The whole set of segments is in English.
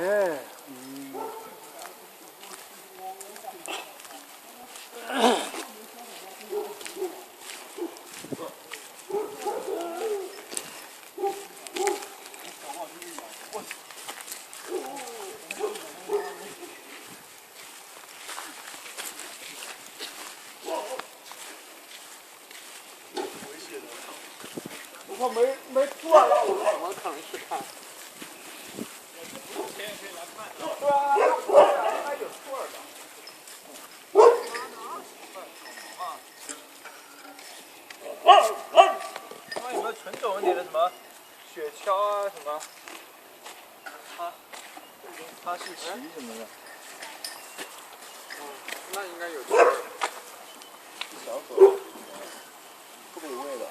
이렇게.我没坐了，我可能去看。对啊，还有座的。那有没有纯种一点的什么雪橇啊什么？哈士奇什么的。那应该有座的。小狗，特别有味道啊。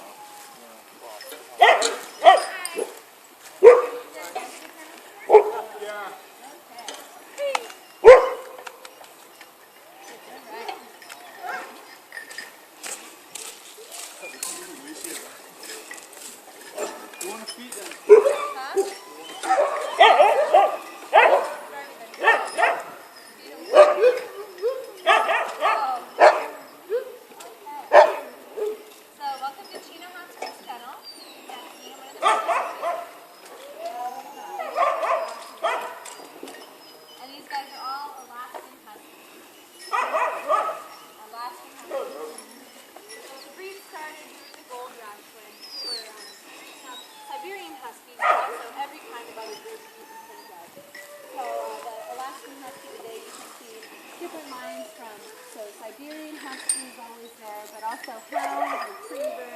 Siberian Husky is always there, but also hound, retriever,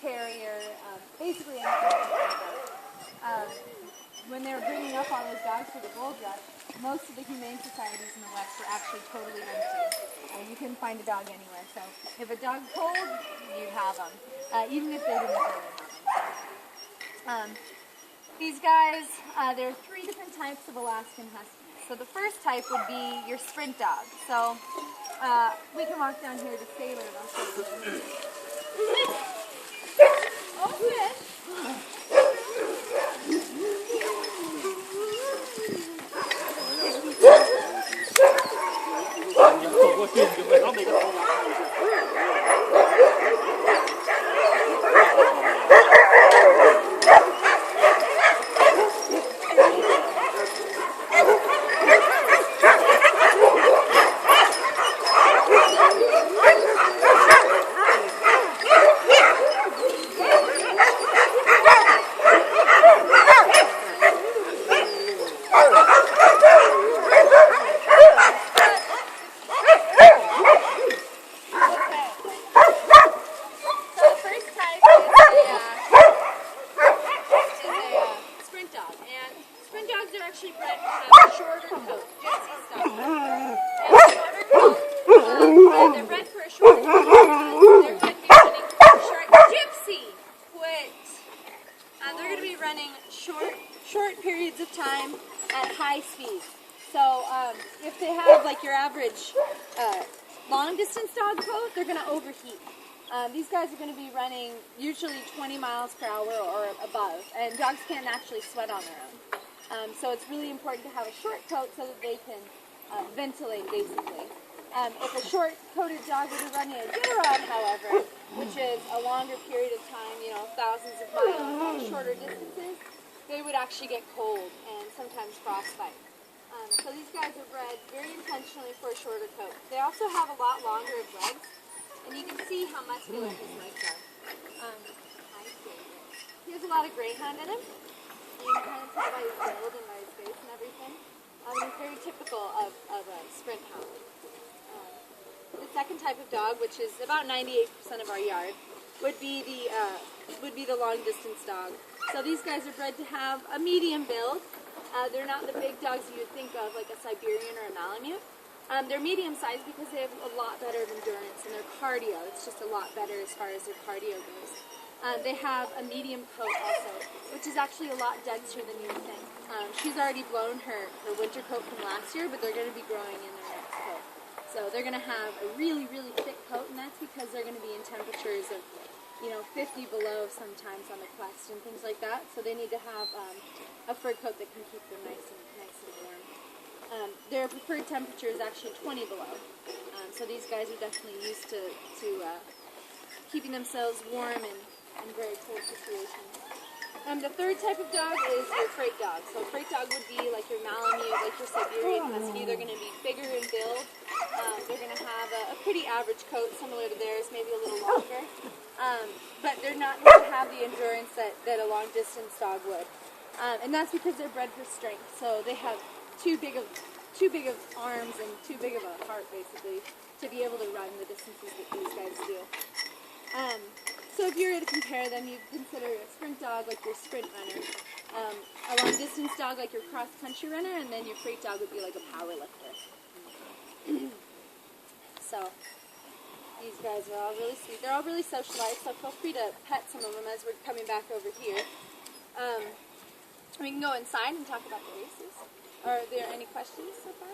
terrier, basically anything you can think of. When they were bringing up all those dogs for the gold rush, most of the humane societies in the West were actually totally empty. You couldn't find a dog anywhere. So if a dog's cold, you'd have them, even if they didn't really have them. These guys, there are 3 different types of Alaskan Huskies. So the first type would be your sprint dog. So we can walk down here to Sailor and I'll show you. Oh, fish! Short periods of time at high speed. So if they have like your average long distance dog coat, they're going to overheat. These guys are going to be running usually 20 miles per hour or above, and dogs can't actually sweat on their own. So it's really important to have a short coat so that they can ventilate basically. If a short-coated dog were to run a Deer-rod, however, which is a longer period of time, you know, thousands of miles on shorter distances, they would actually get cold and sometimes frostbite. So these guys are bred very intentionally for a shorter coat. They also have a lot longer of legs, and you can see how muscular his legs are. He has a lot of greyhound in him. You can kind of tell by his build and by his face and everything. He's very typical of a sprint hound. The second type of dog, which is about 98% of our yard, would be the long distance dog. So these guys are bred to have a medium build. They're not the big dogs you would think of, like a Siberian or a Malamute. They're medium sized because they have a lot better endurance and their cardio. It's just a lot better as far as their cardio goes. They have a medium coat also, which is actually a lot denser than you would think. She's already blown her winter coat from last year, but they're going to be growing in their next coat. So they're going to have a really, really thick coat, and that's because they're going to be in temperatures of, 50 below sometimes on the quest and things like that. So they need to have a fur coat that can keep them nice and warm. their preferred temperature is actually 20 below. So these guys are definitely used to keeping themselves warm in very cold situations. The third type of dog is your freight dog. So a freight dog would be like your Malamute, like your Siberian Husky. They're going to be bigger in build. They're going to have a pretty average coat, similar to theirs, maybe a little longer. But they're not going to have the endurance that a long-distance dog would. And that's because they're bred for strength. So they have too big of arms and too big of a heart, basically, to be able to run the distances that these guys do. So if you were to compare them, you'd consider a sprint dog like your sprint runner, a long-distance dog like your cross-country runner, and then your freight dog would be like a power lifter. So these guys are all really sweet. They're all really socialized, so feel free to pet some of them as we're coming back over here. We can go inside and talk about the races. Are there any questions so far?